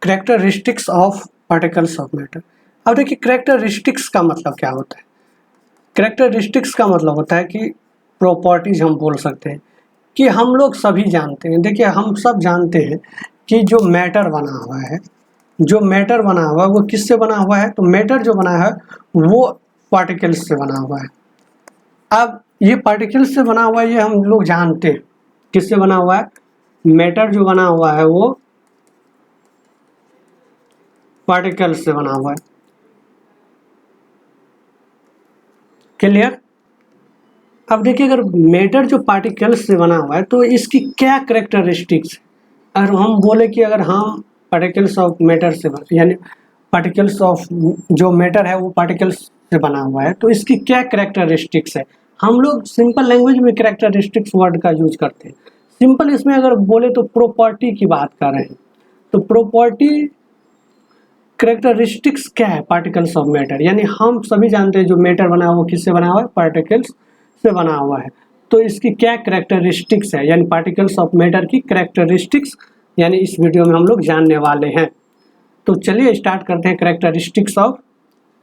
Characteristics of particles of matter. अब देखिए characteristics का मतलब क्या होता है। कैरेक्टरिस्टिक्स का मतलब होता है कि प्रॉपर्टीज हम बोल सकते हैं कि हम लोग सभी जानते हैं। देखिए हम सब जानते हैं कि जो मैटर बना हुआ है, जो मैटर बना हुआ है वो किससे बना हुआ है। तो मैटर जो बना है वो पार्टिकल्स से बना हुआ है। अब ये पार्टिकल्स से बना हुआ है, ये हम लोग जानते हैं। किससे बना हुआ है? मैटर जो बना हुआ है वो पार्टिकल्स से बना हुआ है। क्लियर? अब देखिए अगर मैटर जो पार्टिकल्स से बना हुआ है तो इसकी क्या कैरेक्टरिस्टिक्स, अगर हम बोले कि अगर हम पार्टिकल्स ऑफ मैटर से यानी पार्टिकल्स ऑफ जो मैटर है वो पार्टिकल्स से बना हुआ है तो इसकी क्या कैरेक्टरिस्टिक्स है। हम लोग सिंपल लैंग्वेज में कैरेक्टरिस्टिक्स वर्ड का यूज करते हैं। सिंपल इसमें अगर बोले तो प्रॉपर्टी की बात कर रहे हैं। तो प्रॉपर्टी कैरेक्टरिस्टिक्स क्या है पार्टिकल्स ऑफ मैटर, यानी हम सभी जानते हैं जो मैटर बना हुआ है वो किससे बना हुआ है? पार्टिकल्स से बना हुआ है। तो इसकी क्या कैरेक्टरिस्टिक्स है, यानी पार्टिकल्स ऑफ मैटर की कैरेक्टरिस्टिक्स, यानी इस वीडियो में हम लोग जानने वाले हैं। तो चलिए स्टार्ट करते हैं characteristics of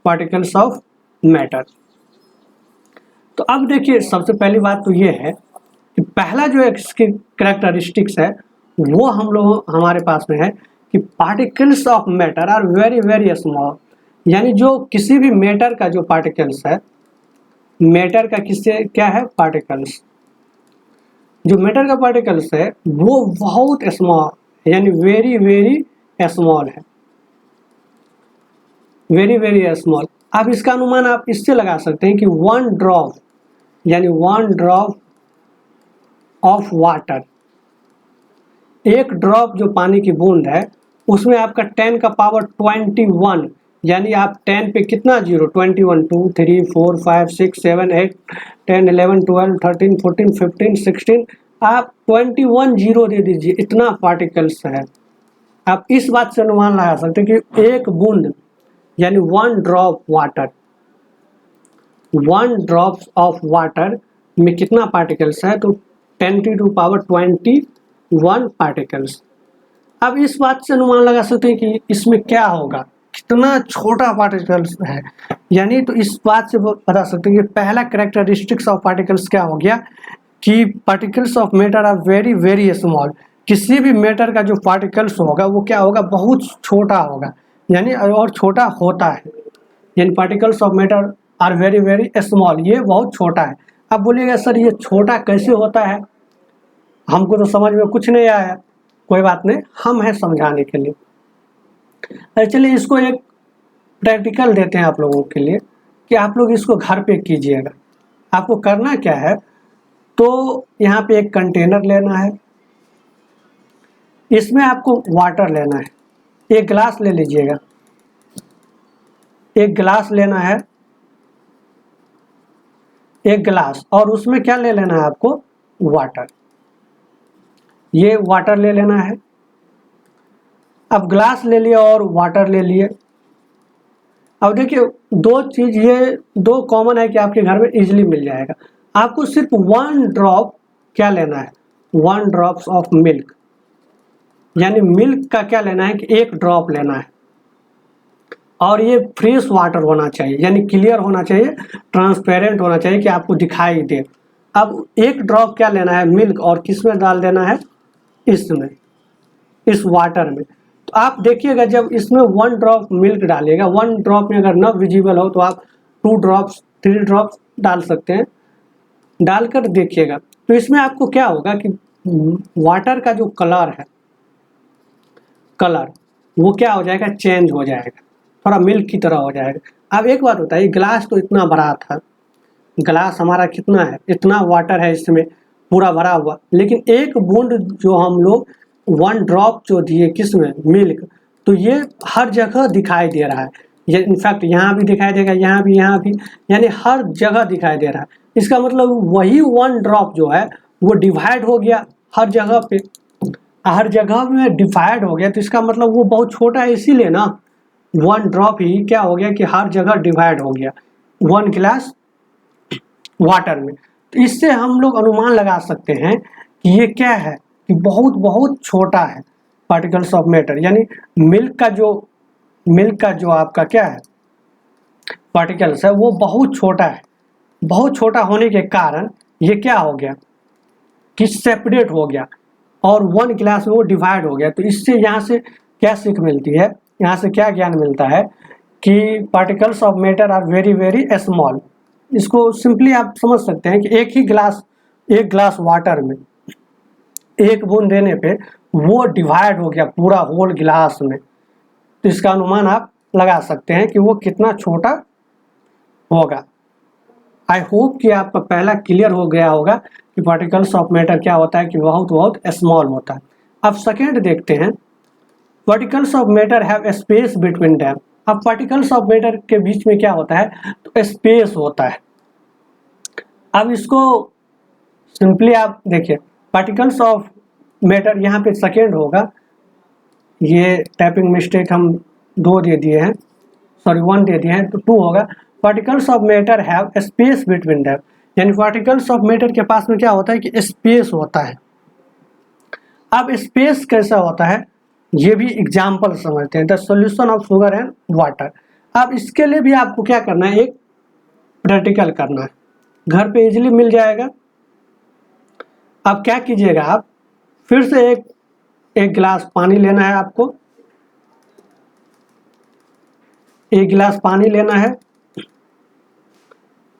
particles of matter. तो अब देखिए सबसे पहली बात तो ये है कि पहला जो इसकी कैरेक्टरिस्टिक्स है वो हम लोग हमारे पास में है कि particles of matter are very very small, यानी जो किसी भी मैटर का जो पार्टिकल्स है, मैटर का किससे क्या है? पार्टिकल्स। जो मैटर का पार्टिकल्स है वो बहुत स्मॉल यानी वेरी वेरी स्मॉल है, वेरी वेरी स्मॉल। अब इसका अनुमान आप इससे लगा सकते हैं कि 1 ड्रॉप यानी 1 ड्रॉप ऑफ वाटर, एक ड्रॉप जो पानी की बूंद है उसमें आपका 10 का पावर 21, यानी आप 10 पे कितना जीरो? 21, 2, 3, 4, 5, 6, 7, 8, 10, 11, 12, 13, 14, 15, 16, आप 21 जीरो दे दीजिए, इतना पार्टिकल्स है। आप इस बात से अनुमान लगा सकते हैं कि एक बूंद यानी 1 drop water, 1 drop of water में कितना पार्टिकल्स है? तो 10 to the power 21 पार्टिकल्स। अब इस बात से अनुमान लगा सकते हैं कि इसमें क्या होगा, कितना छोटा पार्टिकल्स है, यानी तो इस बात से बता सकते हैं कि पहला कैरेक्टरिस्टिक्स ऑफ पार्टिकल्स क्या हो गया कि particles of matter are very very small. किसी भी मैटर का जो पार्टिकल्स होगा वो क्या होगा? बहुत छोटा होगा, यानी और छोटा होता है, यानी particles of matter are very very small, ये बहुत छोटा है। अब बोलिएगा सर ये छोटा कैसे होता है, हमको तो समझ में कुछ नहीं आया। कोई बात नहीं, हम हैं समझाने के लिए। अरे चलिए इसको एक प्रैक्टिकल देते हैं आप लोगों के लिए कि आप लोग इसको घर पे कीजिएगा। आपको करना क्या है, तो यहाँ पे एक कंटेनर लेना है, इसमें आपको वाटर लेना है, एक गिलास ले लीजिएगा, एक गिलास लेना है, एक गिलास, और उसमें क्या ले लेना है आपको? वाटर। ये वाटर ले लेना है। अब ग्लास ले लिया और वाटर ले लिए। अब देखिए दो चीज ये दो कॉमन है कि आपके घर में इजीली मिल जाएगा। आपको सिर्फ 1 ड्रॉप क्या लेना है? 1 ड्रॉप्स ऑफ मिल्क, यानी मिल्क का क्या लेना है कि 1 ड्रॉप लेना है, और ये फ्रेश वाटर होना चाहिए, यानी क्लियर होना चाहिए, ट्रांसपेरेंट होना चाहिए कि आपको दिखाई दे। अब 1 ड्रॉप क्या लेना है? मिल्क, और किस में डाल देना है? इसमें, इस वाटर में। तो आप देखिएगा जब इसमें 1 ड्रॉप मिल्क डालिएगा, 1 ड्रॉप में अगर न विजिबल हो तो आप 2 ड्रॉप्स 3 ड्रॉप्स डाल सकते हैं, डालकर देखिएगा। तो इसमें आपको क्या होगा कि वाटर का जो कलर है, कलर वो क्या हो जाएगा? चेंज हो जाएगा, थोड़ा मिल्क की तरह हो जाएगा। अब एक बात होता है, गिलास तो इतना बड़ा था, गिलास हमारा कितना है? इतना वाटर है इसमें पूरा भरा हुआ, लेकिन एक बूंद जो हम लोग 1 ड्रॉप जो दिए किसमें? मिल्क, तो ये हर जगह दिखाई दे रहा है। ये इनफैक्ट यहाँ भी दिखाई देगा, यहाँ भी, यानी हर जगह दिखाई दे रहा है। इसका मतलब वही 1 ड्रॉप जो है वो डिवाइड हो गया हर जगह पे, हर जगह में डिवाइड हो गया, तो इसका मतलब वो बहुत छोटा है, इसीलिए ना 1 ड्रॉप ही क्या हो गया कि हर जगह डिवाइड हो गया 1 गिलास वाटर में। तो इससे हम लोग अनुमान लगा सकते हैं कि ये क्या है कि बहुत बहुत छोटा है, पार्टिकल्स ऑफ मैटर, यानी मिल्क का जो आपका क्या है पार्टिकल्स है वो बहुत छोटा है। बहुत छोटा होने के कारण ये क्या हो गया कि सेपरेट हो गया और वन गिलास में वो डिवाइड हो गया। तो इससे यहाँ से क्या सीख मिलती है, यहाँ से क्या ज्ञान मिलता है कि particles of matter are very very small. इसको सिंपली आप समझ सकते हैं कि एक गिलास वाटर में एक बूंद देने पे वो डिवाइड हो गया पूरा होल गिलास में। तो इसका अनुमान आप लगा सकते हैं कि वो कितना छोटा होगा। आई होप कि आपका पहला क्लियर हो गया होगा कि पार्टिकल्स ऑफ मैटर क्या होता है, कि बहुत बहुत स्मॉल होता है। अब सेकेंड देखते हैं, particles of matter have space between them. अब पार्टिकल्स ऑफ मैटर के बीच में क्या होता है, तो स्पेस होता है। अब इसको सिंपली आप देखिए, पार्टिकल्स ऑफ मैटर यहाँ पे सेकेंड होगा, ये टाइपिंग मिस्टेक हम 2 दे दिए हैं, सॉरी 1 दे दिए हैं, तो 2 होगा। Particles of matter have space between them, यानी पार्टिकल्स ऑफ मैटर के पास में क्या होता है कि स्पेस होता है। अब स्पेस कैसा होता है ये भी एग्जाम्पल समझते हैं। The solution of sugar and water. अब इसके लिए भी आपको क्या करना है, एक प्रैक्टिकल करना है, घर पे इजीली मिल जाएगा। अब क्या कीजिएगा, आप फिर से एक गिलास पानी लेना है आपको, एक गिलास पानी लेना है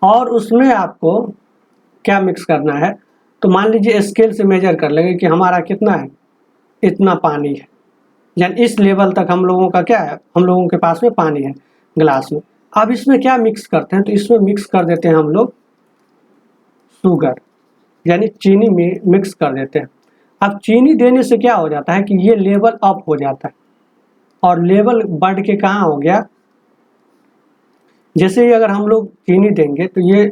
और उसमें आपको क्या मिक्स करना है, तो मान लीजिए स्केल से मेजर कर लेंगे कि हमारा कितना है, इतना पानी है, यानी इस लेवल तक हम लोगों का क्या है, हम लोगों के पास में पानी है गिलास में। अब इसमें क्या मिक्स करते हैं, तो इसमें मिक्स कर देते हैं हम लोग शुगर, यानी चीनी में मिक्स कर देते हैं। अब चीनी देने से क्या हो जाता है कि ये लेवल अप हो जाता है, और लेवल बढ़ के कहाँ हो गया, जैसे ही अगर हम लोग चीनी देंगे तो ये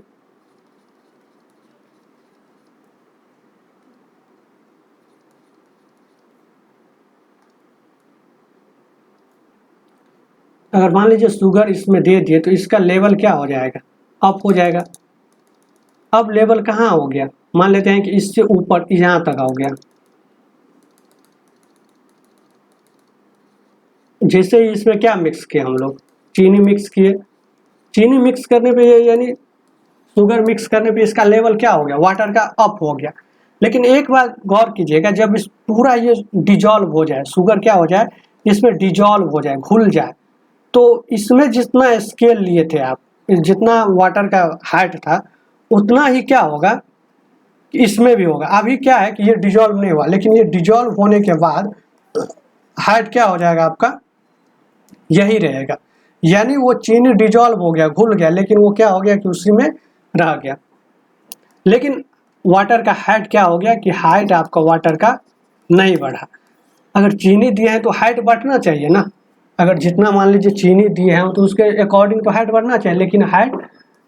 अगर मान लीजिए शुगर इसमें दे दिए तो इसका लेवल क्या हो जाएगा, अप हो जाएगा। अब लेवल कहाँ हो गया, मान लेते हैं कि इससे ऊपर यहाँ तक हो गया। जैसे ही इसमें क्या मिक्स किया हम लोग, चीनी मिक्स किए, चीनी मिक्स करने पे यानी शुगर मिक्स करने पे इसका लेवल क्या हो गया, वाटर का अप हो गया। लेकिन एक बात गौर कीजिएगा, जब इस पूरा ये डिजॉल्व हो जाए, शुगर क्या हो जाए, इसमें डिजॉल्व हो जाए, घुल जाए, तो इसमें जितना स्केल लिए थे आप, जितना वाटर का हाइट था उतना ही क्या होगा, इसमें भी होगा। अभी क्या है कि ये डिजॉल्व नहीं हुआ, लेकिन ये डिजॉल्व होने के बाद हाइट क्या हो जाएगा आपका, यही रहेगा। यानी वो चीनी डिजॉल्व हो गया, घुल गया, लेकिन वो क्या हो गया कि उसी में रह गया। लेकिन वाटर का हाइट क्या हो गया कि हाइट आपका वाटर का नहीं बढ़ा। अगर चीनी दिए हैं तो हाइट बढ़ना चाहिए ना, अगर जितना मान लीजिए चीनी दिए हैं तो उसके अकॉर्डिंग तो हाइट बढ़ना चाहिए, लेकिन हाइट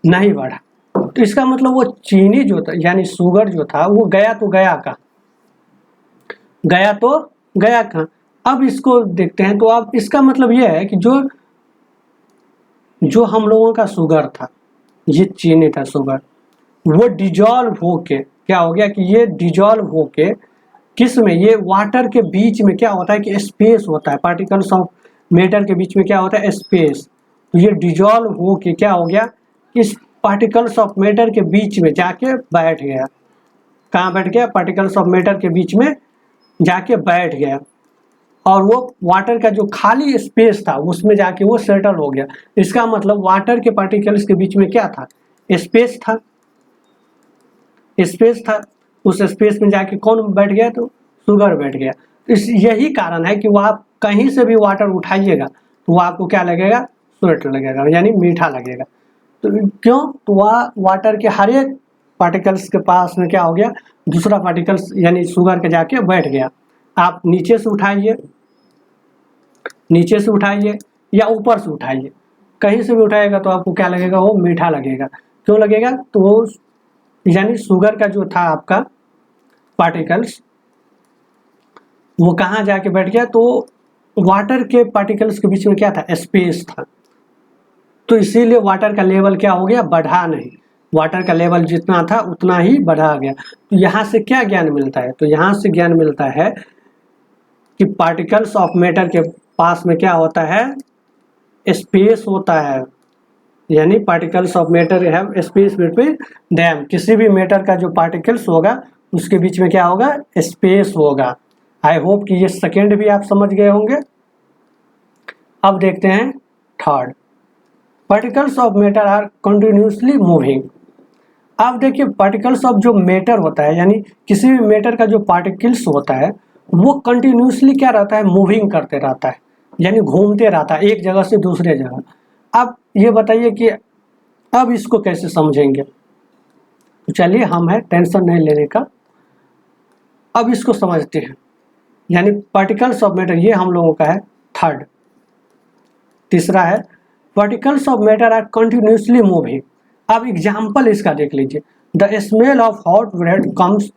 नहीं बढ़ा। तो इसका मतलब वो चीनी जो था, यानी शुगर जो था, वो गया तो गया कहाँ, गया तो गया कहाँ। अब इसको देखते हैं, तो अब इसका मतलब ये है कि जो हम लोगों का शुगर था, ये चीनी था शुगर, वो डिजॉल्व होके क्या हो गया कि ये डिजॉल्व होके किस में, ये वाटर के बीच में क्या होता है कि स्पेस होता है, पार्टिकल्स ऑफ मैटर के बीच में क्या होता है, स्पेस। तो ये डिजॉल्व होके क्या हो गया, इस पार्टिकल्स ऑफ मैटर के बीच में जाके बैठ गया। कहाँ बैठ गया, पार्टिकल्स ऑफ मैटर के बीच में जाके बैठ गया, और वो वाटर का जो खाली स्पेस था उसमें जाके वो सेटल हो गया। इसका मतलब वाटर के पार्टिकल्स के बीच में क्या था, स्पेस था, स्पेस था। उस स्पेस में जाके कौन बैठ गया, तो शुगर बैठ गया। यही कारण है कि वो आप कहीं से भी वाटर उठाइएगा तो वो आपको क्या लगेगा, स्वीट लगेगा, यानी मीठा लगेगा। तो क्यों, तो वह वाटर के हर एक पार्टिकल्स के पास में क्या हो गया, दूसरा पार्टिकल्स यानी शुगर के जाके बैठ गया। आप नीचे से उठाइए या ऊपर से उठाइए, कहीं से भी उठाएगा तो आपको क्या लगेगा, वो मीठा लगेगा। क्यों लगेगा, तो वो यानी शुगर का जो था आपका पार्टिकल्स, वो कहाँ जाके बैठ गया, तो वाटर के पार्टिकल्स के बीच में क्या था, स्पेस था। तो इसीलिए वाटर का लेवल क्या हो गया, बढ़ा नहीं, वाटर का लेवल जितना था उतना ही बढ़ा गया। तो यहाँ से क्या ज्ञान मिलता है, तो यहाँ से ज्ञान मिलता है कि पार्टिकल्स ऑफ मैटर के पास में क्या होता है, स्पेस होता है, यानी particles of matter have space between them. किसी भी मैटर का जो पार्टिकल्स होगा उसके बीच में क्या होगा, स्पेस होगा। आई होप कि ये सेकेंड भी आप समझ गए होंगे। अब देखते हैं third, particles of matter are continuously moving. अब देखिए पार्टिकल्स ऑफ जो मैटर होता है, यानी किसी भी मैटर का जो पार्टिकल्स होता है वो कंटिन्यूसली क्या रहता है, मूविंग करते रहता है, यानी घूमते रहता है एक जगह से दूसरे जगह। अब ये बताइए कि अब इसको कैसे समझेंगे, तो चलिए हम है टेंशन नहीं लेने का, अब इसको समझते हैं। यानी पार्टिकल्स ऑफ मैटर ये हम लोगों का है थर्ड। तीसरा है particles of matter are continuously moving. अब एग्जाम्पल इसका देख लीजिए, the smell of hot bread comes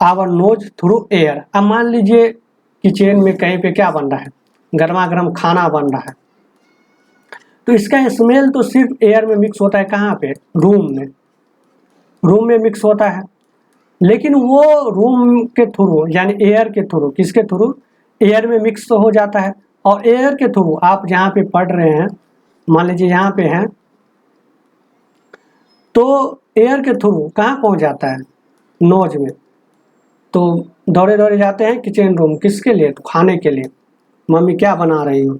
our nose through air. अब मान लीजिए किचन में कहीं पे क्या बन रहा है, गर्मा गर्म खाना बन रहा है, तो इसका स्मेल तो सिर्फ एयर में मिक्स होता है, कहाँ पे, रूम में मिक्स होता है, लेकिन वो रूम के थ्रू यानी एयर के थ्रू, किसके थ्रू, एयर में मिक्स तो हो जाता है। और एयर के थ्रू आप जहाँ पे पढ़ रहे हैं, मान लीजिए यहाँ पे हैं, तो एयर के थ्रू कहाँ पहुँच जाता है, नोज में। तो दौड़े दौड़े जाते हैं किचन रूम, किसके लिए, तो खाने के लिए, मम्मी क्या बना रही हो।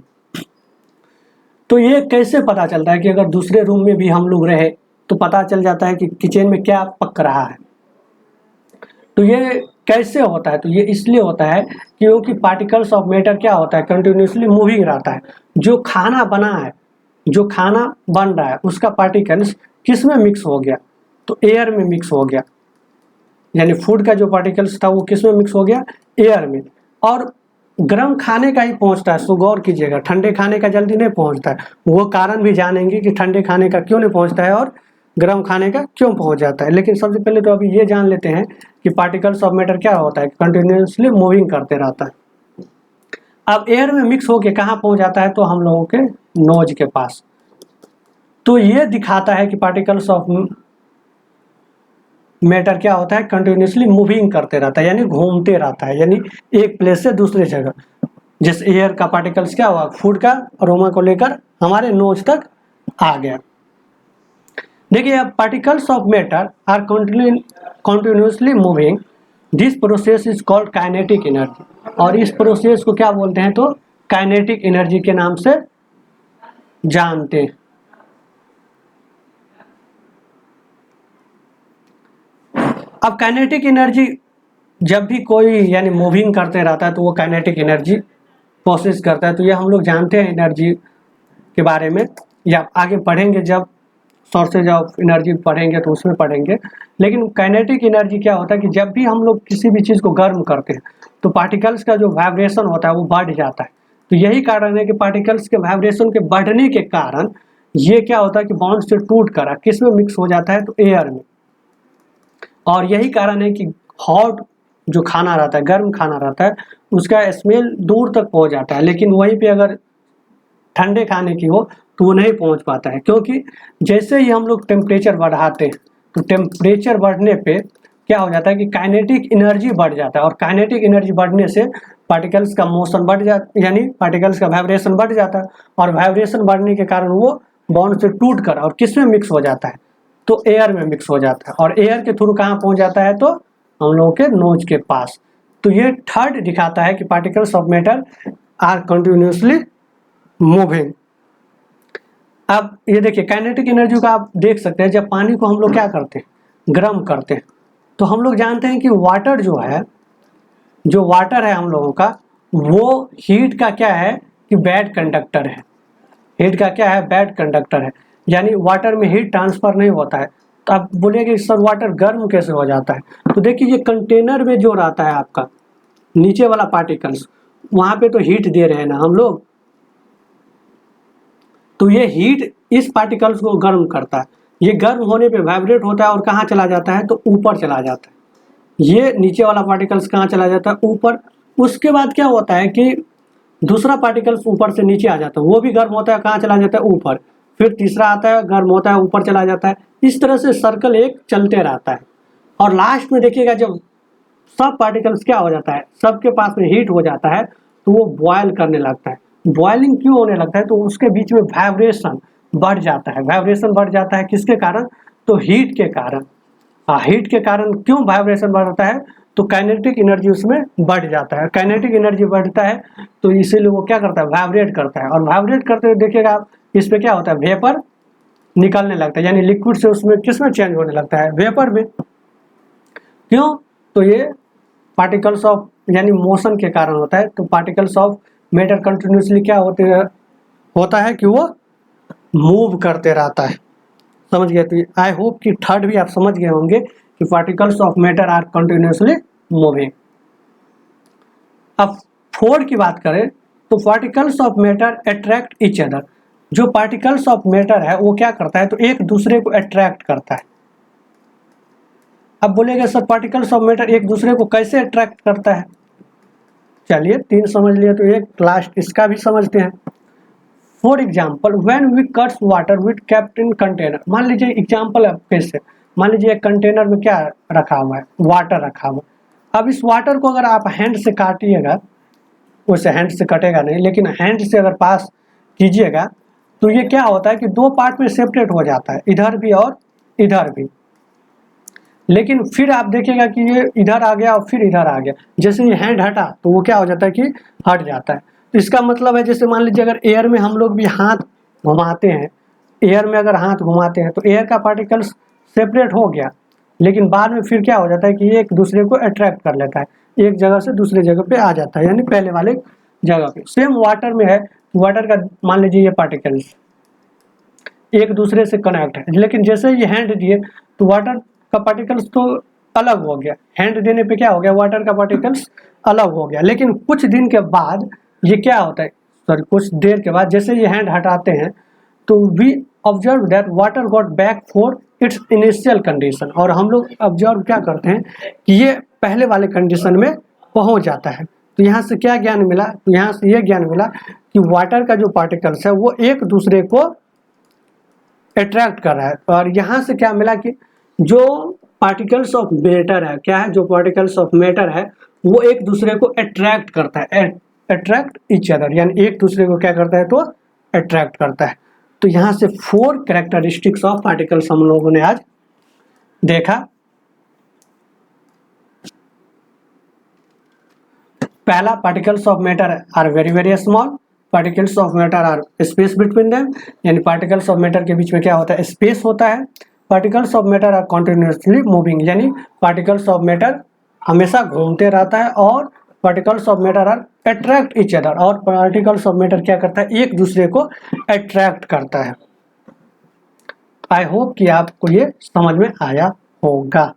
तो ये कैसे पता चलता है कि अगर दूसरे रूम में भी हम लोग रहे तो पता चल जाता है कि किचन में क्या पक रहा है। तो ये कैसे होता है, तो ये इसलिए होता है क्योंकि पार्टिकल्स ऑफ मैटर क्या होता है, कंटिन्यूसली मूविंग रहता है। जो खाना बना है, जो खाना बन रहा है उसका पार्टिकल्स किस में मिक्स हो गया, तो एयर में मिक्स हो गया। यानी फूड का जो पार्टिकल्स था वो किस में मिक्स हो गया, एयर में। और गर्म खाने का ही पहुंचता है, सो गौर कीजिएगा, ठंडे खाने का जल्दी नहीं पहुंचता है। वो कारण भी जानेंगे कि ठंडे खाने का क्यों नहीं पहुंचता है और गर्म खाने का क्यों पहुंच जाता है। लेकिन सबसे पहले तो अभी ये जान लेते हैं कि पार्टिकल्स ऑफ मैटर क्या होता है, कंटिन्यूसली मूविंग करते रहता है। अब एयर में मिक्स होके कहाँ पहुंच जाता है, तो हम लोगों के नोज के पास। तो ये दिखाता है कि पार्टिकल्स ऑफ मैटर क्या होता है, कंटिन्यूसली मूविंग करते रहता है, यानी घूमते रहता है, यानी एक प्लेस से दूसरे जगह। जैसे एयर का पार्टिकल्स क्या हुआ, फूड का अरोमा को लेकर हमारे नोज तक आ गया। देखिए अब particles of matter are continuously moving, this process is called kinetic energy. और इस प्रोसेस को क्या बोलते हैं, तो काइनेटिक एनर्जी के नाम से जानते हैं। अब काइनेटिक एनर्जी जब भी कोई यानी मूविंग करते रहता है तो वो काइनेटिक एनर्जी प्रोसेस करता है। तो ये हम लोग जानते हैं एनर्जी के बारे में, या आगे पढ़ेंगे जब सोर्सेज ऑफ एनर्जी पढ़ेंगे तो उसमें पढ़ेंगे। लेकिन काइनेटिक एनर्जी क्या होता है कि जब भी हम लोग किसी भी चीज़ को गर्म करते हैं तो पार्टिकल्स का जो वाइब्रेशन होता है वो बढ़ जाता है। तो यही कारण है कि पार्टिकल्स के वाइब्रेशन के बढ़ने के कारण ये क्या होता है कि बॉन्ड से टूट कर किस में मिक्स हो जाता है, तो एयर में। और यही कारण है कि हॉट जो खाना रहता है, गर्म खाना रहता है, उसका स्मेल दूर तक पहुंच जाता है, लेकिन वहीं पे अगर ठंडे खाने की हो तो वो नहीं पहुंच पाता है। क्योंकि जैसे ही हम लोग टेम्परेचर बढ़ाते हैं तो टेम्परेचर बढ़ने पे क्या हो जाता है कि काइनेटिक एनर्जी बढ़ जाता है, और काइनेटिक एनर्जी बढ़ने से पार्टिकल्स का मोशन बढ़ जाता, यानी पार्टिकल्स का वाइब्रेशन बढ़ जाता है, और वाइब्रेशन बढ़ने के कारण वो बॉन्ड से टूट कर और किस में मिक्स हो जाता है, तो एयर में मिक्स हो जाता है। और एयर के थ्रू कहाँ पहुंच जाता है, तो हम लोगों के नोज के पास। तो ये थर्ड दिखाता है कि particles of matter are continuously moving. अब ये देखिए काइनेटिक एनर्जी का आप देख सकते हैं, जब पानी को हम लोग क्या करते हैं, गर्म करते हैं, तो हम लोग जानते हैं कि वाटर जो है, जो वाटर है हम लोगों का, वो हीट का क्या है कि बैड कंडक्टर है। हीट का क्या है, बैड कंडक्टर है, यानी वाटर में हीट ट्रांसफर नहीं होता है। तो आप बोलेंगे सर वाटर गर्म कैसे हो जाता है, तो देखिए ये कंटेनर में जो रहता है आपका नीचे वाला पार्टिकल्स, वहाँ पे तो हीट दे रहे हैं ना हम लोग, तो ये हीट इस पार्टिकल्स को गर्म करता है। ये गर्म होने पे वाइब्रेट होता है और कहाँ चला जाता है, तो ऊपर चला जाता है। ये नीचे वाला पार्टिकल्स कहाँ चला जाता है, ऊपर। उसके बाद क्या होता है कि दूसरा पार्टिकल्स ऊपर से नीचे आ जाता है, वो भी गर्म होता है, कहाँ चला जाता है, ऊपर। फिर तीसरा आता है, गर्म होता है, ऊपर चला जाता है। इस तरह से सर्कल एक चलते रहता है। और लास्ट में देखिएगा जब सब पार्टिकल्स क्या हो जाता है, सबके पास में हीट हो जाता है तो वो बॉयल करने लगता है। बॉइलिंग क्यों होने लगता है, तो उसके बीच में वाइब्रेशन बढ़ जाता है। वाइब्रेशन बढ़ जाता है किसके कारण, तो हीट के कारण। हीट के कारण क्यों वाइब्रेशन बढ़ता है, तो काइनेटिक एनर्जी उसमें बढ़ जाता है। काइनेटिक एनर्जी बढ़ता है तो इसीलिए वो क्या करता है, वाइब्रेट करता है। और वाइब्रेट करते हुए देखिएगा आप, इस पे क्या होता है, वेपर निकलने लगता है, यानी लिक्विड से उसमें किस में चेंज होने लगता है, वेपर में। क्यों, तो ये पार्टिकल्स ऑफ यानी मोशन के कारण होता है। तो पार्टिकल्स ऑफ मैटर कंटिन्यूसली क्या होता है कि वो मूव करते रहता है। समझ गए, तो आई होप कि थर्ड भी आप समझ गए होंगे कि particles of matter are continuously moving. अब फोर्थ की बात करें तो particles of matter attract each other. जो पार्टिकल्स ऑफ मैटर है वो क्या करता है, तो एक दूसरे को अट्रैक्ट करता है। अब बोलेंगे सर पार्टिकल्स ऑफ मैटर एक दूसरे को कैसे अट्रैक्ट करता है, चलिए 3 समझ लिए, तो एक लास्ट इसका भी समझते हैं। For example when we cuts water with kept in container. मान लीजिए एग्जाम्पल है कैसे, मान लीजिए एक कंटेनर में क्या रखा हुआ है, वाटर रखा हुआ है। अब इस वाटर को अगर आप हैंड से काटिएगा, वैसे हैंड से कटेगा नहीं, लेकिन हैंड से अगर पास कीजिएगा तो ये क्या होता है कि 2 पार्ट में सेपरेट हो जाता है, इधर भी और इधर भी। लेकिन फिर आप देखिएगा कि ये इधर आ गया और फिर इधर आ गया। जैसे ये हैंड हटा तो वो क्या हो जाता है कि हट जाता है। तो इसका मतलब है, जैसे मान लीजिए अगर एयर में हम लोग भी हाथ घुमाते हैं, एयर में अगर हाथ घुमाते हैं तो एयर का पार्टिकल्स सेपरेट हो गया, लेकिन बाद में फिर क्या हो जाता है कि ये एक दूसरे को अट्रैक्ट कर लेता है, एक जगह से दूसरी जगह पे आ जाता है, यानी पहले वाले जगह पे। सेम वाटर में है, वाटर का मान लीजिए ये पार्टिकल्स एक दूसरे से कनेक्ट है, लेकिन जैसे ये हैंड दिए तो वाटर का पार्टिकल्स तो अलग हो गया, हैंड देने पे क्या हो गया, वाटर का पार्टिकल्स अलग हो गया। लेकिन कुछ दिन के बाद ये क्या होता है, सॉरी कुछ देर के बाद जैसे ये हैंड हटाते हैं तो we observe that water got back for its initial condition. और हम लोग ऑब्जर्व क्या करते हैं कि ये पहले वाले कंडीशन में पहुंच जाता है। तो यहाँ से क्या ज्ञान मिला, तो यहाँ से ये ज्ञान मिला कि वाटर का जो पार्टिकल्स है वो एक दूसरे को अट्रैक्ट कर रहा है। और यहाँ से क्या मिला कि जो पार्टिकल्स ऑफ मैटर है, क्या है, जो पार्टिकल्स ऑफ मैटर है वो एक दूसरे को अट्रैक्ट करता है, अट्रैक्ट ईच अदर, यानी एक दूसरे को क्या करता है, तो अट्रैक्ट करता है। तो यहाँ से 4 कैरेक्टरिस्टिक्स ऑफ पार्टिकल्स हम लोगों ने आज देखा। पहला, particles of matter are very very small, particles of matter are space between them, यानी पार्टिकल्स ऑफ मैटर के बीच में क्या होता है, स्पेस होता है। Particles of matter are continuously moving, यानी पार्टिकल्स ऑफ मैटर हमेशा घूमते रहता है। और particles of matter are attract each other, और पार्टिकल्स ऑफ मैटर क्या करता है, एक दूसरे को अट्रैक्ट करता है। आई होप कि आपको ये समझ में आया होगा।